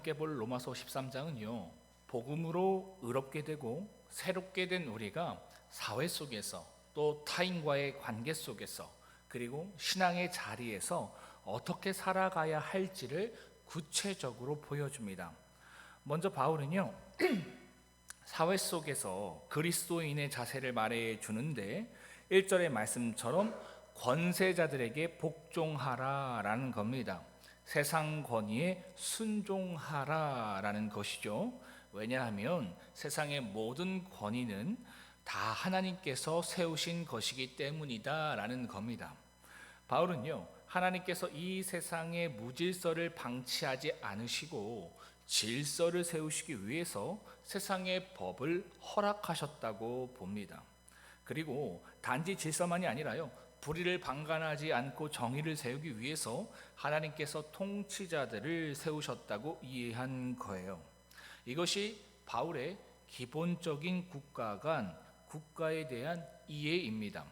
함께 볼 로마서 13장은요, 복음으로 의롭게 되고 새롭게 된 우리가 사회 속에서 또 타인과의 관계 속에서 그리고 신앙의 자리에서 어떻게 살아가야 할지를 구체적으로 보여줍니다. 먼저 바울은요, 사회 속에서 그리스도인의 자세를 말해 주는데 1절의 말씀처럼 권세자들에게 복종하라라는 겁니다. 세상 권위에 순종하라라는 것이죠. 왜냐하면 세상의 모든 권위는 다 하나님께서 세우신 것이기 때문이다라는 겁니다. 바울은요, 하나님께서 이 세상의 무질서를 방치하지 않으시고 질서를 세우시기 위해서 세상의 법을 허락하셨다고 봅니다. 그리고 단지 질서만이 아니라요, 불의를 방관하지 않고 정의를 세우기 위해서 하나님께서 통치자들을 세우셨다고 이해한 거예요. 이것이 바울의 기본적인 국가에 대한 이해입니다.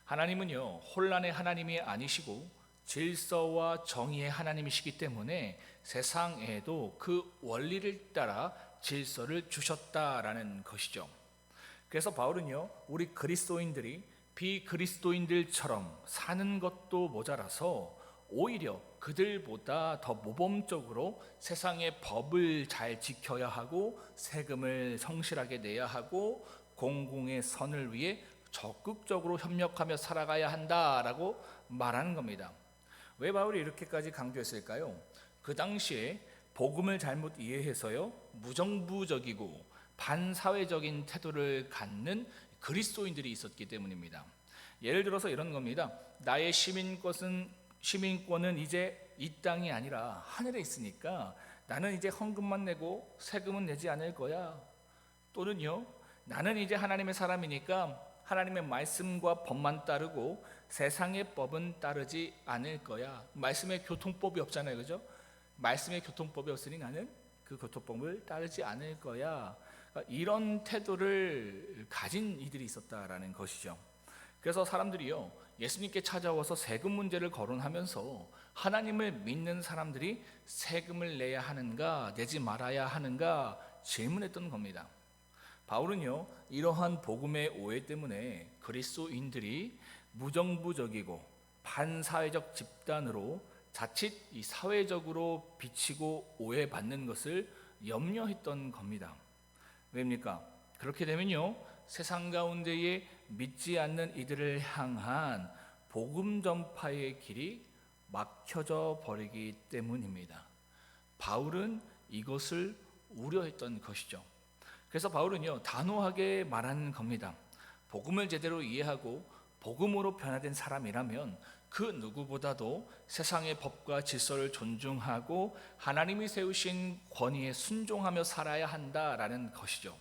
하나님은요, 혼란의 하나님이 아니시고 질서와 정의의 하나님이시기 때문에 세상에도 그 원리를 따라 질서를 주셨다라는 것이죠. 그래서 바울은요, 우리 그리스도인들이 비그리스도인들처럼 사는 것도 모자라서 오히려 그들보다 더 모범적으로 세상의 법을 잘 지켜야 하고 세금을 성실하게 내야 하고 공공의 선을 위해 적극적으로 협력하며 살아가야 한다라고 말하는 겁니다. 왜 바울이 이렇게까지 강조했을까요? 그 당시에 복음을 잘못 이해해서요, 무정부적이고 반사회적인 태도를 갖는 그리스도인들이 있었기 때문입니다. 예를 들어서 이런 겁니다. 나의 시민권은 이제 이 땅이 아니라 하늘에 있으니까 나는 이제 헌금만 내고 세금은 내지 않을 거야. 또는요, 나는 이제 하나님의 사람이니까 하나님의 말씀과 법만 따르고 세상의 법은 따르지 않을 거야. 말씀에 교통법이 없잖아요, 그죠? 말씀에 교통법이 없으니 나는 그 교통법을 따르지 않을 거야. 이런 태도를 가진 이들이 있었다라는 것이죠. 그래서 사람들이요, 예수님께 찾아와서 세금 문제를 거론하면서 하나님을 믿는 사람들이 세금을 내야 하는가 내지 말아야 하는가 질문했던 겁니다. 바울은요, 이러한 복음의 오해 때문에 그리스도인들이 무정부적이고 반사회적 집단으로 자칫 이 사회적으로 비치고 오해받는 것을 염려했던 겁니다. 왜입니까? 그렇게 되면요, 세상 가운데에 믿지 않는 이들을 향한 복음 전파의 길이 막혀져 버리기 때문입니다. 바울은 이것을 우려했던 것이죠. 그래서 바울은요, 단호하게 말하는 겁니다. 복음을 제대로 이해하고 복음으로 변화된 사람이라면 그 누구보다도 세상의 법과 질서를 존중하고 하나님이 세우신 권위에 순종하며 살아야 한다라는 것이죠.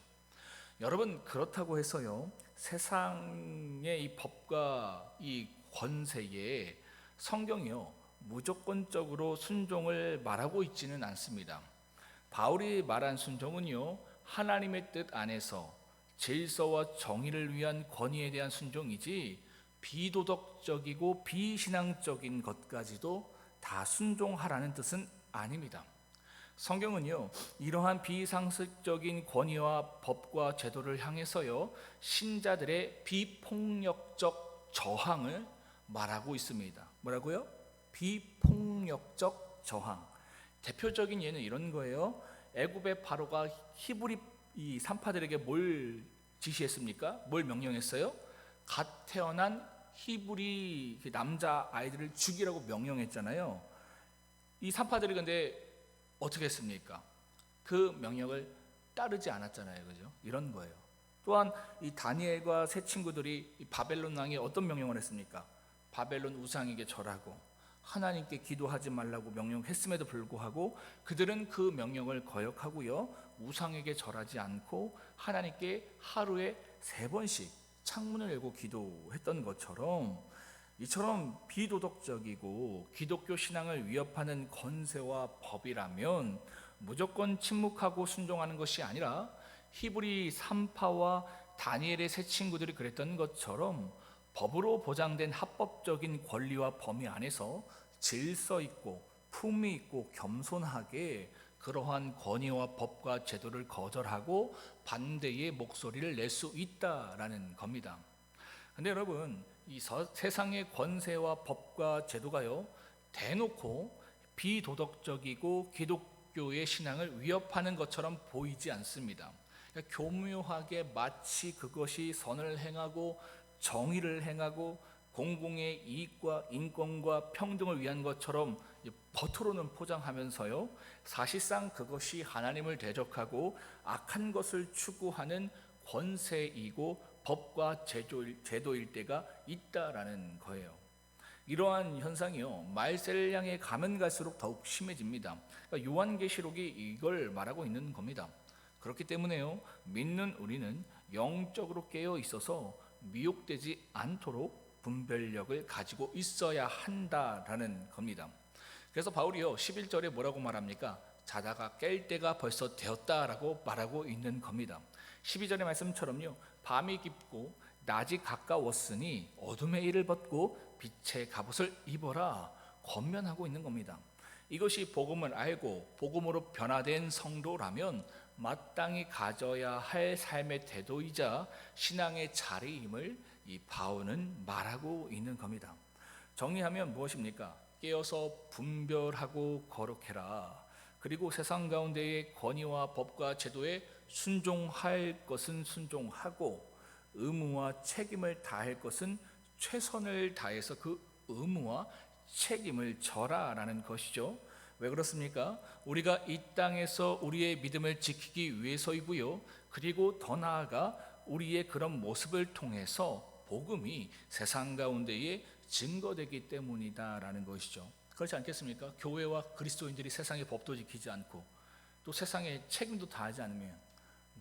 여러분, 그렇다고 해서요, 세상의 이 법과 이 권세에 성경이요, 무조건적으로 순종을 말하고 있지는 않습니다. 바울이 말한 순종은요, 하나님의 뜻 안에서 질서와 정의를 위한 권위에 대한 순종이지 비도덕적이고 비신앙적인 것까지도 다 순종하라는 뜻은 아닙니다. 성경은요, 이러한 비상식적인 권위와 법과 제도를 향해서요, 신자들의 비폭력적 저항을 말하고 있습니다. 뭐라고요? 비폭력적 저항. 대표적인 예는 이런 거예요. 애굽의 바로가 히브리 이 산파들에게 뭘 지시했습니까? 뭘 명령했어요? 갓 태어난 히브리 남자 아이들을 죽이라고 명령했잖아요. 이 산파들이 근데 어떻게 했습니까? 그 명령을 따르지 않았잖아요, 그죠? 이런 거예요. 또한 이 다니엘과 세 친구들이 이 바벨론 왕이 어떤 명령을 했습니까? 바벨론 우상에게 절하고 하나님께 기도하지 말라고 명령했음에도 불구하고 그들은 그 명령을 거역하고요, 우상에게 절하지 않고 하나님께 하루에 3번씩 창문을 열고 기도했던 것처럼, 이처럼 비도덕적이고 기독교 신앙을 위협하는 권세와 법이라면 무조건 침묵하고 순종하는 것이 아니라 히브리 산파와 다니엘의 세 친구들이 그랬던 것처럼 법으로 보장된 합법적인 권리와 범위 안에서 질서 있고 품위 있고 겸손하게 그러한 권위와 법과 제도를 거절하고 반대의 목소리를 낼 수 있다라는 겁니다. 근데 여러분, 세상의 권세와 법과 제도가요, 대놓고 비도덕적이고 기독교의 신앙을 위협하는 것처럼 보이지 않습니다. 그러니까 교묘하게 마치 그것이 선을 행하고 정의를 행하고 공공의 이익과 인권과 평등을 위한 것처럼 겉으로는 포장하면서요, 사실상 그것이 하나님을 대적하고 악한 것을 추구하는 권세이고 법과 제도일 때가 있다라는 거예요. 이러한 현상이요, 말세를 향해 가면 갈수록 더욱 심해집니다. 그러니까 요한계시록이 이걸 말하고 있는 겁니다. 그렇기 때문에요, 믿는 우리는 영적으로 깨어 있어서 미혹되지 않도록 분별력을 가지고 있어야 한다라는 겁니다. 그래서 바울이요, 11절에 뭐라고 말합니까? 자다가 깰 때가 벌써 되었다라고 말하고 있는 겁니다. 12절의 말씀처럼요, 밤이 깊고 낮이 가까웠으니 어둠의 일을 벗고 빛의 갑옷을 입어라 권면하고 있는 겁니다. 이것이 복음을 알고 복음으로 변화된 성도라면 마땅히 가져야 할 삶의 태도이자 신앙의 자리임을 이 바울은 말하고 있는 겁니다. 정리하면 무엇입니까? 깨어서 분별하고 거룩해라. 그리고 세상 가운데의 권위와 법과 제도에 순종할 것은 순종하고 의무와 책임을 다할 것은 최선을 다해서 그 의무와 책임을 져라라는 것이죠. 왜 그렇습니까? 우리가 이 땅에서 우리의 믿음을 지키기 위해서이고요, 그리고 더 나아가 우리의 그런 모습을 통해서 복음이 세상 가운데에 증거되기 때문이다라는 것이죠. 그렇지 않겠습니까? 교회와 그리스도인들이 세상의 법도 지키지 않고 또 세상의 책임도 다하지 않으면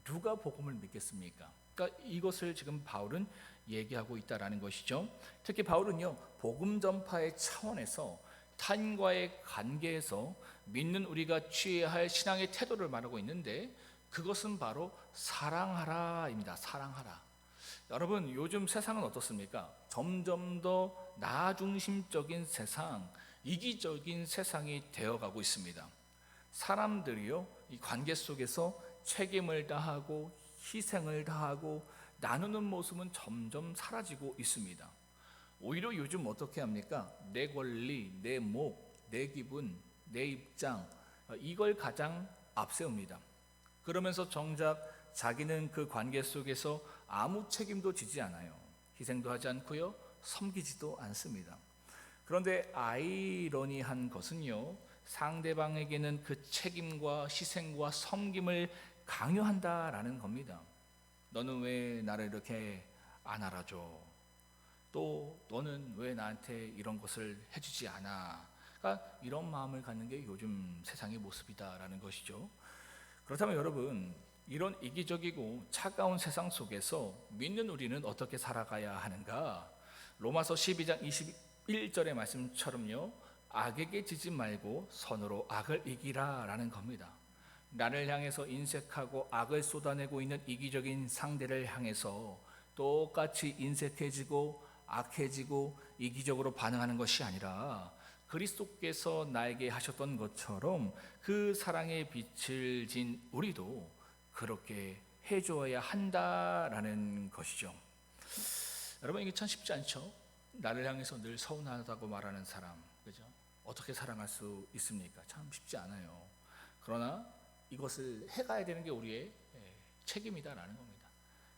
누가 복음을 믿겠습니까? 그러니까 이것을 지금 바울은 얘기하고 있다라는 것이죠. 특히 바울은요, 복음 전파의 차원에서 타인과의 관계에서 믿는 우리가 취해야 할 신앙의 태도를 말하고 있는데, 그것은 바로 사랑하라입니다. 사랑하라. 여러분, 요즘 세상은 어떻습니까? 점점 더 나 중심적인 세상, 이기적인 세상이 되어가고 있습니다. 사람들이요, 이 관계 속에서 책임을 다하고 희생을 다하고 나누는 모습은 점점 사라지고 있습니다. 오히려 요즘 어떻게 합니까? 내 권리, 내 목, 내 기분, 내 입장, 이걸 가장 앞세웁니다. 그러면서 정작 자기는 그 관계 속에서 아무 책임도 지지 않아요. 희생도 하지 않고요, 섬기지도 않습니다. 그런데 아이러니한 것은요, 상대방에게는 그 책임과 희생과 섬김을 강요한다라는 겁니다. 너는 왜 나를 이렇게 안 알아줘? 또 너는 왜 나한테 이런 것을 해주지 않아? 그러니까 이런 마음을 갖는 게 요즘 세상의 모습이다라는 것이죠. 그렇다면 여러분, 이런 이기적이고 차가운 세상 속에서 믿는 우리는 어떻게 살아가야 하는가? 로마서 12장 21절의 말씀처럼요, 악에게 지지 말고 선으로 악을 이기라 라는 겁니다. 나를 향해서 인색하고 악을 쏟아내고 있는 이기적인 상대를 향해서 똑같이 인색해지고 악해지고 이기적으로 반응하는 것이 아니라 그리스도께서 나에게 하셨던 것처럼 그 사랑의 빛을 진 우리도 그렇게 해줘야 한다라는 것이죠. 여러분, 이게 참 쉽지 않죠? 나를 향해서 늘 서운하다고 말하는 사람, 그죠? 어떻게 사랑할 수 있습니까? 참 쉽지 않아요. 그러나 이것을 해가야 되는 게 우리의 책임이다라는 겁니다.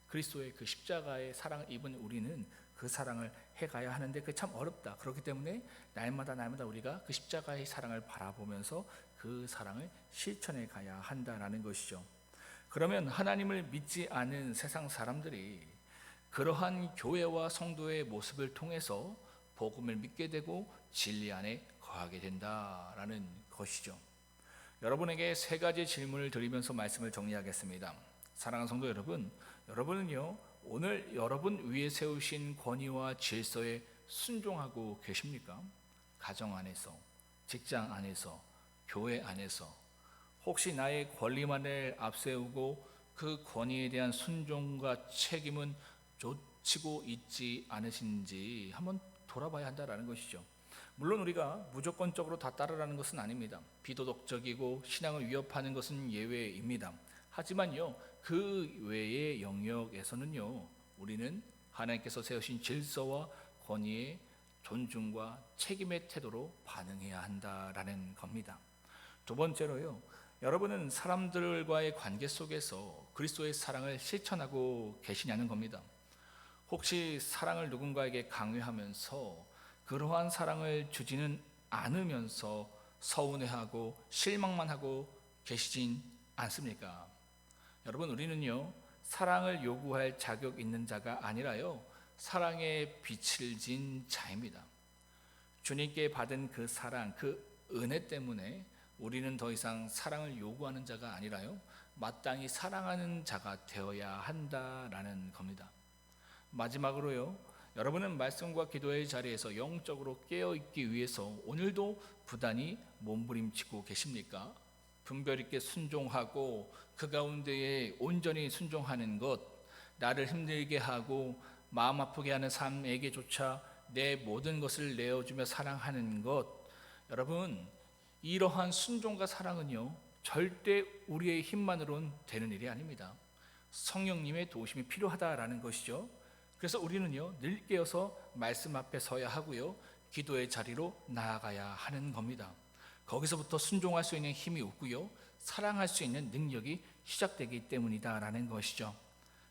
그리스도의 그 십자가의 사랑을 입은 우리는 그 사랑을 해가야 하는데 그게 참 어렵다. 그렇기 때문에 날마다 우리가 그 십자가의 사랑을 바라보면서 그 사랑을 실천해 가야 한다라는 것이죠. 그러면 하나님을 믿지 않은 세상 사람들이 그러한 교회와 성도의 모습을 통해서 복음을 믿게 되고 진리 안에 거하게 된다라는 것이죠. 여러분에게 세 가지 질문을 드리면서 말씀을 정리하겠습니다. 사랑하는 성도 여러분, 여러분은요, 오늘 여러분 위에 세우신 권위와 질서에 순종하고 계십니까? 가정 안에서, 직장 안에서, 교회 안에서 혹시 나의 권리만을 앞세우고 그 권위에 대한 순종과 책임은 놓치고 있지 않으신지 한번 돌아봐야 한다라는 것이죠. 물론 우리가 무조건적으로 다 따르라는 것은 아닙니다. 비도덕적이고 신앙을 위협하는 것은 예외입니다. 하지만요, 그 외의 영역에서는요, 우리는 하나님께서 세우신 질서와 권위의 존중과 책임의 태도로 반응해야 한다라는 겁니다. 두 번째로요, 여러분은 사람들과의 관계 속에서 그리스도의 사랑을 실천하고 계시냐는 겁니다. 혹시 사랑을 누군가에게 강요하면서 그러한 사랑을 주지는 않으면서 서운해하고 실망만 하고 계시진 않습니까? 여러분, 우리는요, 사랑을 요구할 자격 있는 자가 아니라요, 사랑의 빛을 진 자입니다. 주님께 받은 그 사랑, 그 은혜 때문에 우리는 더 이상 사랑을 요구하는 자가 아니라요, 마땅히 사랑하는 자가 되어야 한다라는 겁니다. 마지막으로요, 여러분은 말씀과 기도의 자리에서 영적으로 깨어있기 위해서 오늘도 부단히 몸부림치고 계십니까? 분별 있게 순종하고 그 가운데에 온전히 순종하는 것, 나를 힘들게 하고 마음 아프게 하는 삶에게조차 내 모든 것을 내어주며 사랑하는 것, 여러분, 이러한 순종과 사랑은요, 절대 우리의 힘만으로는 되는 일이 아닙니다. 성령님의 도우심이 필요하다라는 것이죠. 그래서 우리는요, 늘 깨어서 말씀 앞에 서야 하고요, 기도의 자리로 나아가야 하는 겁니다. 거기서부터 순종할 수 있는 힘이 없고요, 사랑할 수 있는 능력이 시작되기 때문이다라는 것이죠.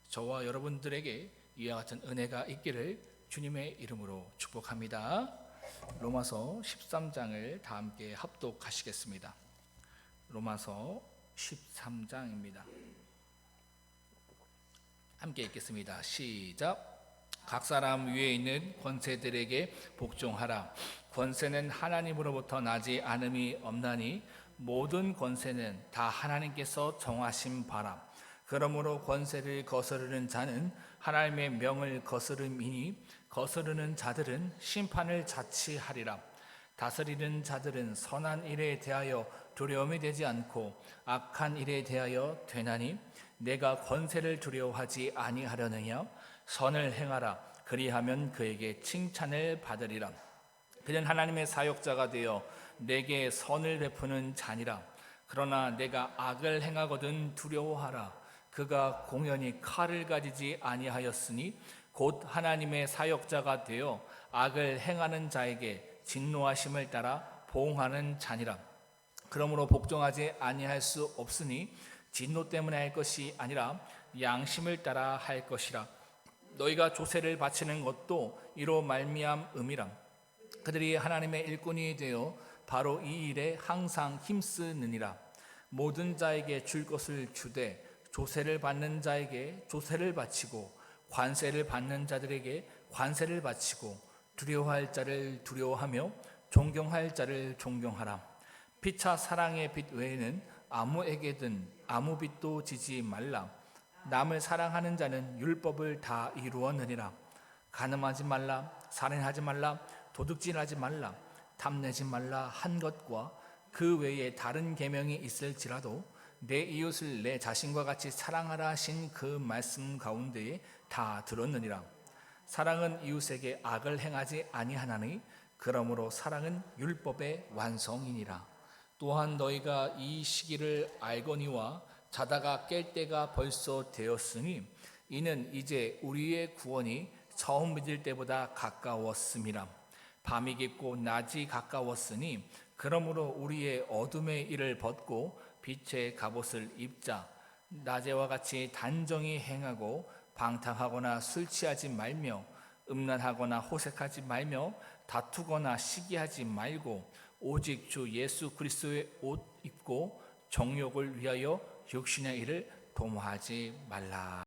저와 여러분들에게 이와 같은 은혜가 있기를 주님의 이름으로 축복합니다. 로마서 13장을 다 함께 합독하시겠습니다. 로마서 13장입니다. 함께 읽겠습니다. 시작. 각 사람 위에 있는 권세들에게 복종하라. 권세는 하나님으로부터 나지 않음이 없나니 모든 권세는 다 하나님께서 정하신 바라. 그러므로 권세를 거스르는 자는 하나님의 명을 거스름이니 거스르는 자들은 심판을 자취하리라. 다스리는 자들은 선한 일에 대하여 두려움이 되지 않고 악한 일에 대하여 되나니 내가 권세를 두려워하지 아니하려느냐. 선을 행하라. 그리하면 그에게 칭찬을 받으리라. 그는 하나님의 사역자가 되어 내게 선을 베푸는 자니라. 그러나 내가 악을 행하거든 두려워하라. 그가 공연히 칼을 가지지 아니하였으니 곧 하나님의 사역자가 되어 악을 행하는 자에게 진노하심을 따라 보응하는 자니라. 그러므로 복종하지 아니할 수 없으니 진노 때문에 할 것이 아니라 양심을 따라 할 것이라. 너희가 조세를 바치는 것도 이로 말미암음이라. 그들이 하나님의 일꾼이 되어 바로 이 일에 항상 힘쓰느니라. 모든 자에게 줄 것을 주되 조세를 받는 자에게 조세를 바치고 관세를 받는 자들에게 관세를 바치고 두려워할 자를 두려워하며 존경할 자를 존경하라. 피차 사랑의 빛 외에는 아무에게든 아무 빛도 지지 말라. 남을 사랑하는 자는 율법을 다 이루었느니라. 간음하지 말라, 살인하지 말라, 도둑질하지 말라, 탐내지 말라 한 것과 그 외에 다른 계명이 있을지라도 내 이웃을 내 자신과 같이 사랑하라 하신 그 말씀 가운데에 다 들었느니라. 사랑은 이웃에게 악을 행하지 아니하나니 그러므로 사랑은 율법의 완성이니라. 또한 너희가 이 시기를 알거니와 자다가 깰 때가 벌써 되었으니 이는 이제 우리의 구원이 처음 믿을 때보다 가까웠음이라. 밤이 깊고 낮이 가까웠으니 그러므로 우리의 어둠의 일을 벗고 빛의 갑옷을 입자. 낮에와 같이 단정히 행하고 방탕하거나 술 취하지 말며 음란하거나 호색하지 말며 다투거나 시기하지 말고 오직 주 예수 그리스도의 옷 입고 정욕을 위하여 육신의 일을 도모하지 말라.